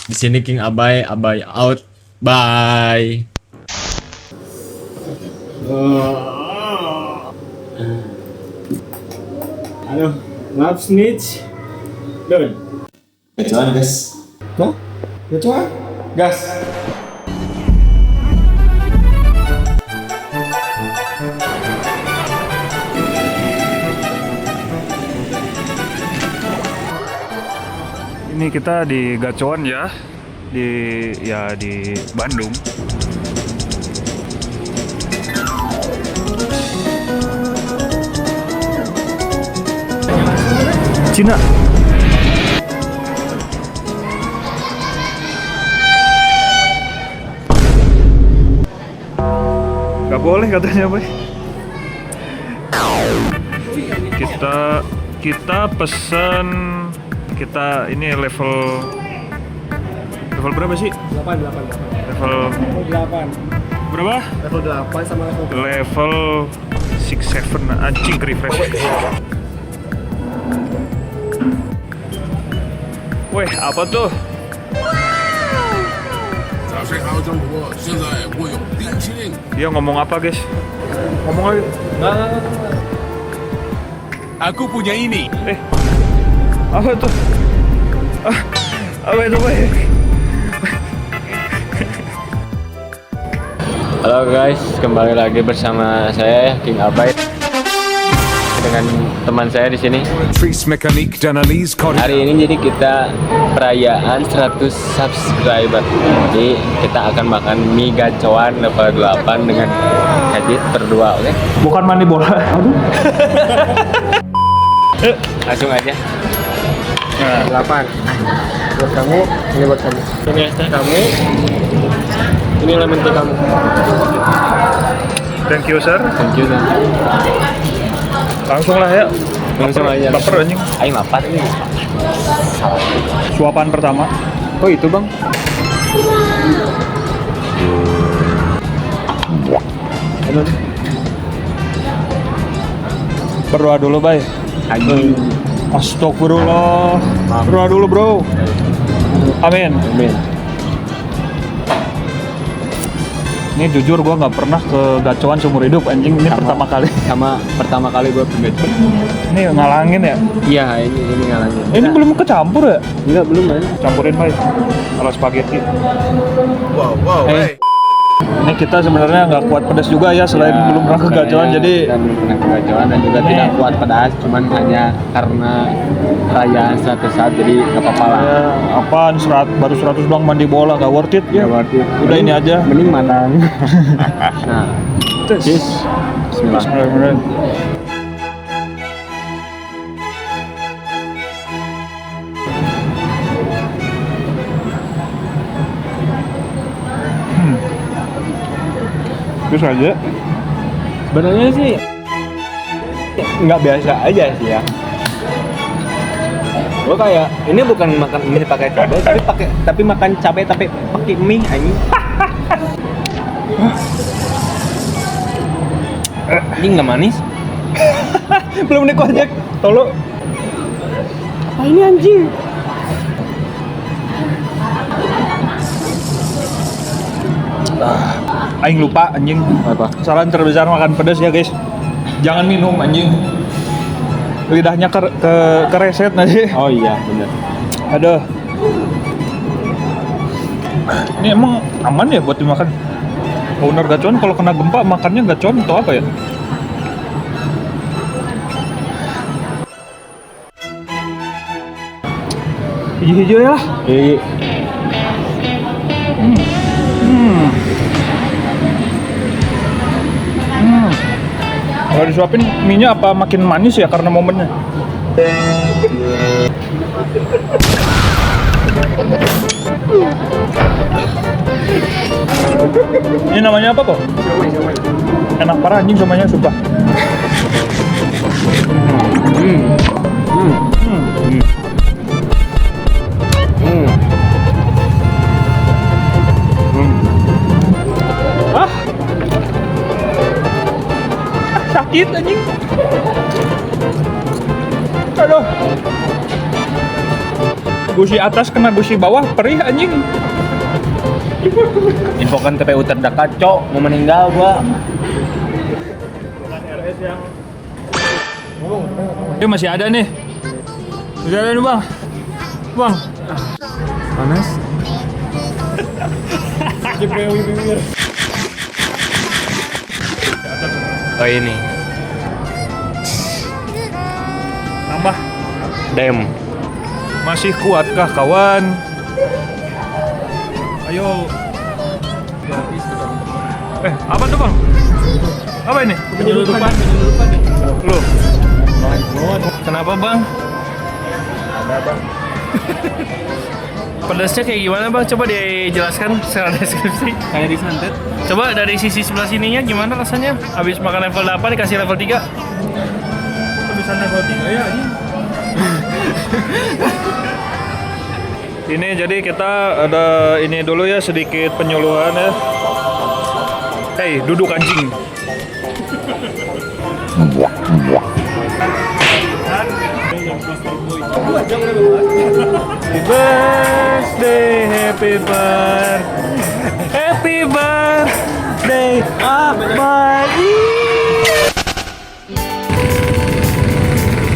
Di sini King Abai, Abai out. Bye. Aduh, maaf snitch. Dun. Kecuali guys. Tuh, kecuali. Gas. Ini kita di Gacuan ya, di Bandung. Cina. Gak boleh katanya, Boy. Kita pesen. Kita ini level berapa sih? 8. Level 8. berapa? Level 8 sama Level 6 7 anjing refresh. Weh, apa tuh? 早睡好生活，现在我有定期令。 Dia ngomong apa, guys? Ngomong lagi. Aku punya ini. Apa tuh? Apa itu, Boy? Halo guys, kembali lagi bersama saya King Abai dengan teman saya di sini. Trace mekanik dan analis koordinat. Hari ini jadi kita perayaan 100 subscriber. Jadi kita akan makan mie gacoan level 8 dengan Hadid berdua, oke? Bukan mandi bola. Aduh. Langsung aja. 8. Buat kamu, ini buat kamu. Ini es teh kamu. Ini lemon tea kamu. Thank you, sir. Thank you. Langsung lah ya. Langsung aja. Baper anjing. Aing mapat ini. Suapan pertama. Oh itu bang. Berdoa dulu, Bay. Anjing. Astagfirullah. Berdoa dulu, bro. Amin. Amin. Ini jujur gua nggak pernah ke gacuan seumur hidup anjing. Ini pertama kali. Sama pertama kali gue penggacuan. Ini ngalangin ya. Iya ini ngalangin. Ini belum kecampur ya? Enggak belum kan? Campurin, Bay. Kalau spaghetti. Wow, Ini kita sebenarnya nggak kuat pedas juga ya, selain belum pernah ke gacuan, jadi kita belum pernah ke gacuan dan juga Ini- tidak kuat pedas, cuman hanya karena perayaan 100 saat jadi nggak apa-apa lah. ya, apaan baru 100 doang mandi bola, nggak worth it ya. Nggak worth it. Udah ini aja. Mending madang. Nah, Tes. cheers. Bismillah. Bismillahirrahmanirrahim. Terus aja. Sebenarnya sih nggak biasa aja sih ya. Gue kayak ini bukan makan mie pakai cabai, tapi makan cabai tapi pakai mie anjing. Ini nggak manis. Belum dikojek. Tolong. Apa ini anjing? Aing lupa anjing. Apa? Saran terbesar makan pedas ya, guys. Jangan minum anjing. Lidahnya kereset nanti. Oh iya benar. Aduh. Ini emang aman ya buat dimakan? Owner gacuan kalau kena gempa makannya gacuan atau apa ya? Hijau-hijau ya. Iya. Kalau disuapin mie-nya apa makin manis ya karena momennya? Ini namanya apa kok? Enak parah anjing semuanya sumpah. Ah, sakit anjing. Aduh. Gusi atas kena gusi bawah perih anjing. Infokan TPU terdekat, Cok. Mau meninggal gua. Ini masih ada nih. Masih ada nih, Bang. Bang. Panas. Oh ini. Nambah. Dem. Masih kuatkah kawan? Ayo. Apa tuh, Bang? Apa ini? Penyelundupan. Loh. Kenapa, Bang? Pedasnya kayak gimana bang? Coba dijelaskan secara deskripsi. Kayak disantet. Coba dari sisi sebelah sininya gimana rasanya? Habis makan level 8 dikasih level 3. Bisa level 3 ya ini. Ini jadi kita ada ini dulu ya, sedikit penyuluhan ya. Hei, duduk anjing. Happy birthday, happy birthday, Ahmadi.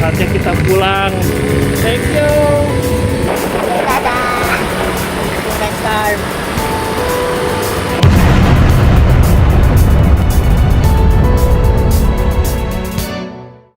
Saatnya kita pulang. Thank you.